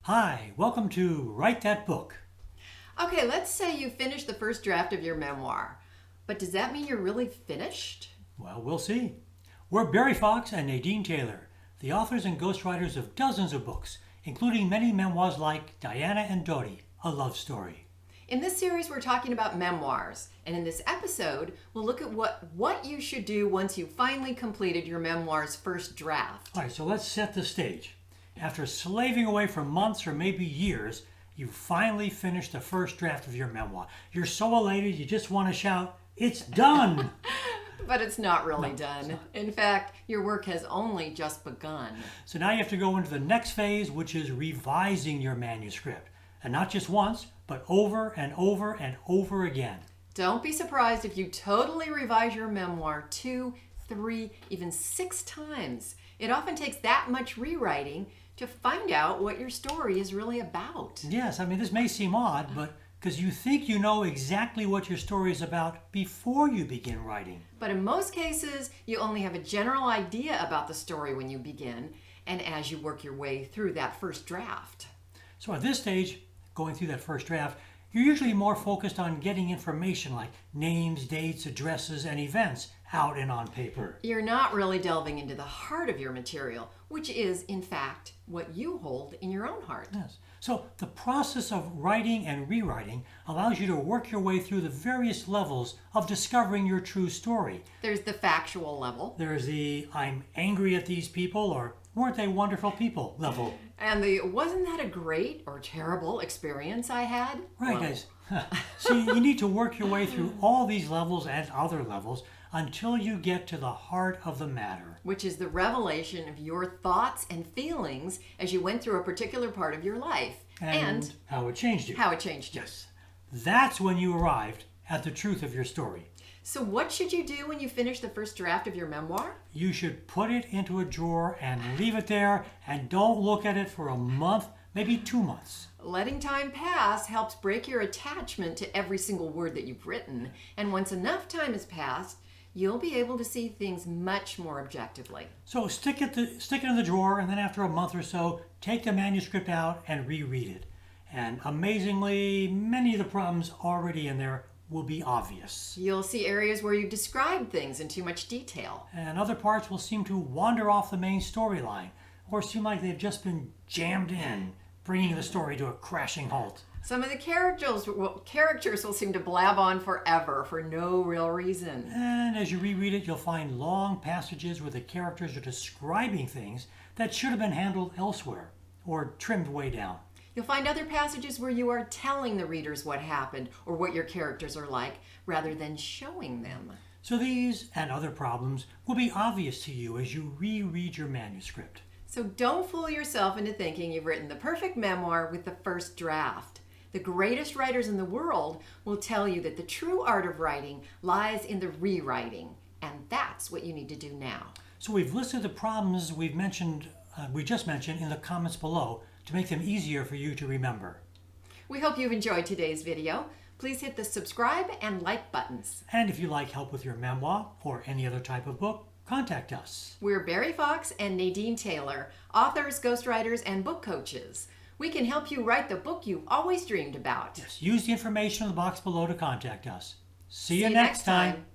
Hi, welcome to Write That Book. Okay, let's say you finished the first draft of your memoir. But does that mean you're really finished? Well, we'll see. We're Barry Fox and Nadine Taylor, the authors and ghostwriters of dozens of books, including many memoirs like Diana and Dodie, a love story. In this series, we're talking about memoirs. And in this episode, we'll look at what you should do once you've finally completed your memoir's first draft. All right, so let's set the stage. After slaving away for months or maybe years, you finally finished the first draft of your memoir. You're so elated, you just want to shout, "It's done!" But it's not really done. In fact, your work has only just begun. So now you have to go into the next phase, which is revising your manuscript. And not just once, but over and over and over again. Don't be surprised if you totally revise your memoir 2, 3, even 6 times. It often takes that much rewriting to find out what your story is really about. Yes, I mean, this may seem odd, but because you think you know exactly what your story is about before you begin writing. But in most cases, you only have a general idea about the story when you begin and as you work your way through that first draft. So at this stage, going through that first draft, you're usually more focused on getting information like names, dates, addresses, and events out and on paper. You're not really delving into the heart of your material, which is, in fact, what you hold in your own heart. Yes. So the process of writing and rewriting allows you to work your way through the various levels of discovering your true story. There's the factual level. There's the "I'm angry at these people" or "weren't they wonderful people" level. And the "wasn't that a great or terrible experience I had?" Right, guys. See, you need to work your way through all these levels and other levels until you get to the heart of the matter. Which is the revelation of your thoughts and feelings as you went through a particular part of your life. And how it changed you. How it changed you. Yes. That's when you arrived at the truth of your story. So what should you do when you finish the first draft of your memoir? You should put it into a drawer and leave it there, and don't look at it for a month, maybe 2 months. Letting time pass helps break your attachment to every single word that you've written. And once enough time has passed, you'll be able to see things much more objectively. So stick it in the drawer, and then after a month or so, take the manuscript out and reread it. And amazingly, many of the problems already in there will be obvious. You'll see areas where you've described things in too much detail. And other parts will seem to wander off the main storyline, or seem like they've just been jammed in, bringing the story to a crashing halt. Some of the characters will seem to blab on forever for no real reason. And as you reread it, you'll find long passages where the characters are describing things that should have been handled elsewhere or trimmed way down. You'll find other passages where you are telling the readers what happened or what your characters are like rather than showing them. So these and other problems will be obvious to you as you reread your manuscript. So don't fool yourself into thinking you've written the perfect memoir with the first draft. The greatest writers in the world will tell you that the true art of writing lies in the rewriting, and that's what you need to do now. So we've listed the problems we just mentioned in the comments below to make them easier for you to remember. We hope you've enjoyed today's video. Please hit the subscribe and like buttons. And if you'd like help with your memoir or any other type of book, contact us. We're Barry Fox and Nadine Taylor, authors, ghostwriters, and book coaches. We can help you write the book you've always dreamed about. Yes, use the information in the box below to contact us. See you next time.